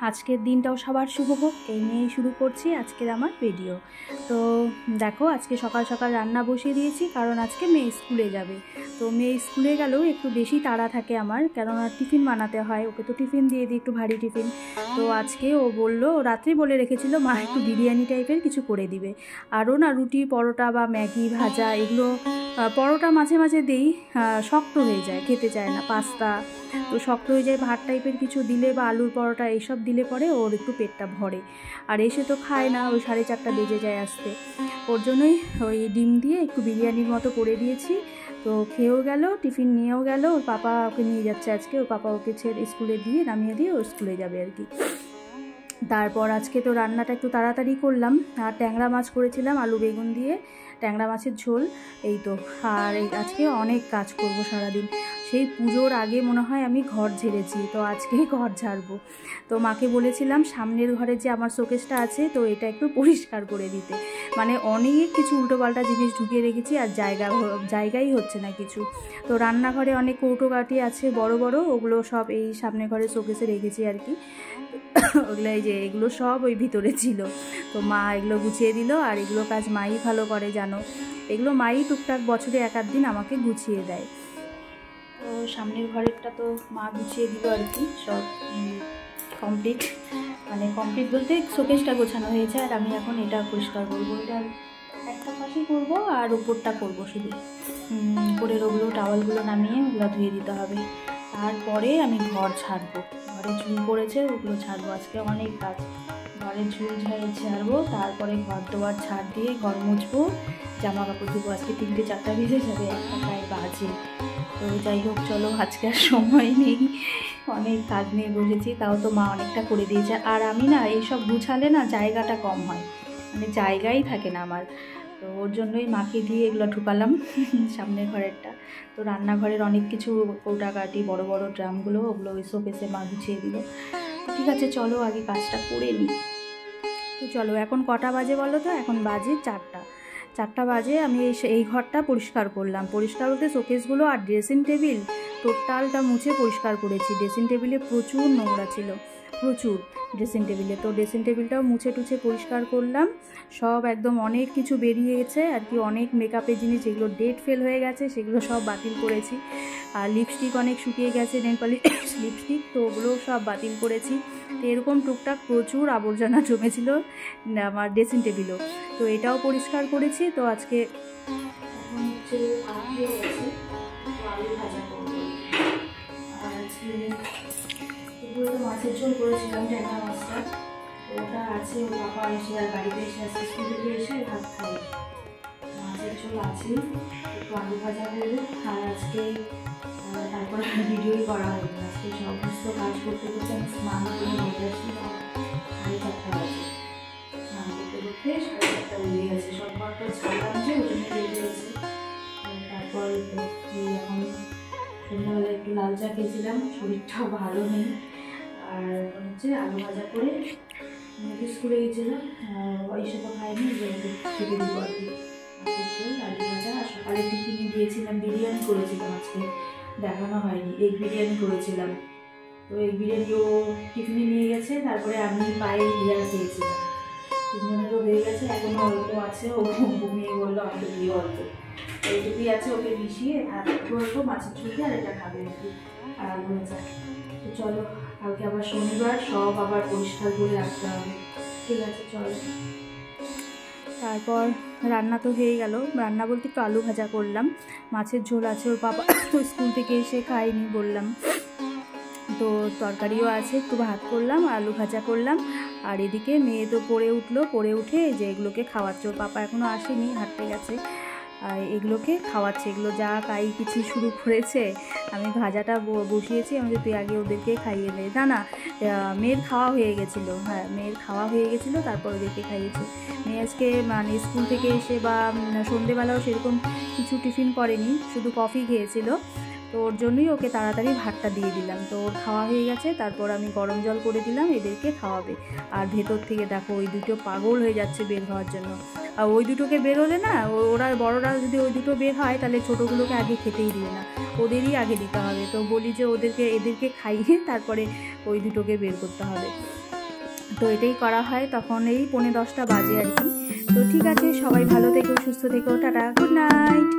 আজকের দিনটাও সবার শুভ হোক এই নিয়েই শুরু করছি আজকের আমার ভিডিও। তো দেখো আজকে সকাল সকাল রান্না বসিয়ে দিয়েছি, কারণ আজকে মেয়ে স্কুলে যাবে। তো মেয়ে স্কুলে গেলেও একটু বেশি তাড়া থাকে আমার, কেননা টিফিন বানাতে হয়, ওকে তো টিফিন দিয়ে দিই, একটু ভারী টিফিন। তো আজকে ও বললো, রাত্রি বলে রেখেছিল মা একটু বিরিয়ানি টাইপের কিছু করে দিবে। আরও না রুটি পরোটা বা ম্যাগি ভাজা এগুলো, পরোটা মাঝে মাঝে দিই, শক্ত হয়ে যায়, খেতে চায় না। পাস্তা তো শক্ত হয়ে যায়, ভাত টাইপের কিছু দিলে বা আলুর পরোটা এইসব দিলে পরে ওর একটু পেটটা ভরে। আর এসে তো খায় না, ওই 4:30 বেজে যায় আসতে। ওর জন্যই ওই ডিম দিয়ে একটু বিরিয়ানির মতো করে দিয়েছি। তো খেয়েও গেল, টিফিন নিয়েও গেল, ওর পাপা ওকে নিয়ে যাচ্ছে আজকে, ওর পাপা ওকে ছেড়ে স্কুলে দিয়ে নামিয়ে দিয়ে ও স্কুলে যাবে আর কি। তারপর আজকে তো রান্নাটা একটু তাড়াতাড়ি করলাম, আর ট্যাংরা মাছ করেছিলাম আলু বেগুন দিয়ে, ট্যাংরা মাছের ঝোল। এই তো, আর আজকে অনেক কাজ করব সারাদিন। সেই পুজোর আগে মনে হয় আমি ঘর ঝেড়েছি, তো আজকেই ঘর ঝাড়বো। তো মাকে বলেছিলাম সামনের ঘরে যে আমার শোকেসটা আছে, তো এটা একটু পরিষ্কার করে দিতে। মানে অনেক কিছু উল্টোপাল্টা জিনিস ঢুকিয়ে রেখেছি, আর জায়গাই হচ্ছে না কিছু। তো রান্নাঘরে অনেক কৌটোকাঠি আছে বড় বড়, ওগুলো সব এই সামনের ঘরে শোকেসে রেখেছি আর কি। ওগুলো এই যে এগুলো সব ওই ভিতরে ছিল, তো মা এগুলো গুছিয়ে দিল। আর এগুলো কাজ মাই ভালো করে জানো, এগুলো মাই টুকটাক বছরে 1-8 দিন আমাকে গুছিয়ে দেয়। তো সামনের ঘরেরটা তো মা গুছিয়ে দিল আর কি, সব কমপ্লিট। মানে কমপ্লিট বলতে শোকেসটা গোছানো হয়েছে, আর আমি এখন এটা পরিষ্কার করবো। এটা একটা পাশেই করবো আর উপরটা করবো শুধু। উপরের ওগুলো টাওয়ালগুলো নামিয়ে ওগুলো ধুয়ে দিতে হবে। তারপরে আমি ঘর ছাড়বো, ঘরে ঝুল পড়েছে ওগুলো ছাড়বো। আজকে অনেক কাজ, ঘরের ঝুল ছাড়বো, তারপরে ঘর দোয়ার ছাড় দিয়ে ঘর মুছবো, জামা কাপড় ধুবো। আজকে 3-4টা বেজে যাবে, 1টা প্রায় বাজে। তো যাই হোক, চলো, আজকে আর সময় নেই, অনেক কাজ নিয়ে বসেছি। তাও তো মা অনেকটা করে দিয়েছে। আর আমি না এইসব গুছালে না জায়গাটা কম হয়, মানে জায়গাই থাকে না আমার। তো ওর জন্যই মাকে দিয়ে এগুলো ঢুকালাম সামনের ঘরেরটা। তো রান্নাঘরের অনেক কিছু কৌটাকাটি বড় বড় ড্রামগুলো, ওগুলো ওই শোকেসে মা গুছিয়ে দিল। ঠিক আছে, চলো আগে কাজটা করে নিই। তো চলো, এখন কটা বাজে বলো তো? এখন বাজে 4টা বাজে। আমি এই ঘরটা পরিষ্কার করলাম। পরিষ্কার বলতে শোকেসগুলো আর ড্রেসিং টেবিল টোটালটা মুছে পরিষ্কার করেছি। ড্রেসিং টেবিলে প্রচুর নোংরা ছিল, প্রচুর ড্রেসিং টেবিলে। তো ড্রেসিং টেবিলটাও মুছে টুছে পরিষ্কার করলাম। সব একদম অনেক কিছু বেরিয়ে গেছে আর কি, অনেক মেকআপের জিনিস যেগুলো ডেট ফেল হয়ে গেছে সেগুলো সব বাতিল করেছি। আর লিপস্টিক অনেক শুকিয়ে গেছে, নেল পালিশ লিপস্টিক, তো ওগুলোও সব বাতিল করেছি। তো এরকম টুকটাক প্রচুর আবর্জনা জমেছিল আমার ড্রেসিং টেবিলও, তো এটাও পরিষ্কার করেছি। তো আজকে এখন হচ্ছে আলু ভাজা করবো। আর আজকে দুপুরে তো মাছের ঝোল করেছিলাম, ট্যাংরা মাছটা, তো ওটা আছে। ওর বাবা এসে আর বাড়িতে এসে আজকে স্কুল থেকে এসে ভাত খাই, মাছের ঝোল আছে, একটু আলু ভাজা করবো। আর আজকে তারপরে ভিডিওই করা হয়নি। আজকে সমস্ত কাজ করতে করতে আমি স্নান করে হয়ে যাচ্ছি, 4:30 বাজে। স্নান করতে করতে 4:30 বেজে গেছে। সব ঘরটা ছাড়লাম যে ওই জন্য বেজে গেছে। তারপর এখন সন্ধ্যাবেলা একটু লাল চা খেয়েছিলাম, শরীরটাও ভালো নেই। আর হচ্ছে আলু ভাজা করে স্কুলে গেছিলাম, এসে তো খাইনি, খেতে দিব আর কি। আলু ভাজা। আর সকালে টিফিনে দিয়েছিলাম, বিরিয়ানি করেছিলাম আজকে, দেখানো হয়নি, এগ বিরিয়ানি করেছিলাম। তো এগ বিরিয়ানি ও টিফিনে নিয়ে গেছে, তারপরে আমি পায়ে হেয়ার খেয়েছিলাম। 3জনেরও হয়ে গেছে, এখনও অল্প আছে। ও ঘুমিয়ে বললো আমাকে দিয়ে অল্প, এইটুকুই আছে, ওকে মিশিয়ে ভাত করবো, মাছের ঝুঁকি আর এটা খাবে আর কি, আর আলু ভাজা। তো চলো, কালকে আবার শনিবার, সব আবার পরিষ্কার করে রাখতে হবে। ঠিক আছে, চলো। তারপর রান্না তো হয়ে গেল, রান্না বলতে একটু আলু ভাজা করলাম, মাছের ঝোল আছে। ওর বাবা তো স্কুল থেকে এসে খায়নি বললাম, তো তরকারিও আছে, একটু ভাত করলাম, আলু ভাজা করলাম। আর এদিকে মেয়ে তো পড়ে উঠলো, পড়ে উঠে যে এগুলোকে খাওয়াচ্ছে, ওর পাপা এখনও আসেনি, হাঁটতে গেছে, আর এগুলোকে খাওয়াচ্ছে। এগুলো যা কাই কিছু শুরু করেছে। আমি ভাজাটা বসিয়েছি, আমি তুই আগে ওদেরকে খাইয়ে দে। না, মেয়ের খাওয়া হয়ে গেছিলো, হ্যাঁ মেয়ের খাওয়া হয়ে গেছিলো, তারপর ওদেরকে খাইয়েছে। মেয়ে আজকে মানে স্কুল থেকে এসে বা সন্ধেবেলাও সেরকম কিছু টিফিন করেনি, শুধু কফি খেয়েছিল। তো ওর জন্যই ওকে তাড়াতাড়ি ভাতটা দিয়ে দিলাম। তো ওর খাওয়া হয়ে গেছে, তারপর আমি গরম জল করে দিলাম, এদেরকে খাওয়াবে। আর ভেতর থেকে দেখো ওই দুটো পাগল হয়ে যাচ্ছে বের হওয়ার জন্য। আর ওই দুটোকে বের হলে না, ওরা বড়রা যদি ওই দুটো বের হয় তাহলে ছোটোগুলোকে আগে খেতেই দিবে না, ওদেরই আগে দিতে হবে। তো বলি যে এদেরকে খাইয়ে তারপরে ওই দুটোকে বের করতে হবে। তো এটাই করা হয়, তখন এই 9:45 বাজে আর কি। তো ঠিক আছে, সবাই ভালো থেকো, সুস্থ থেকো, টাটা, গুড নাইট।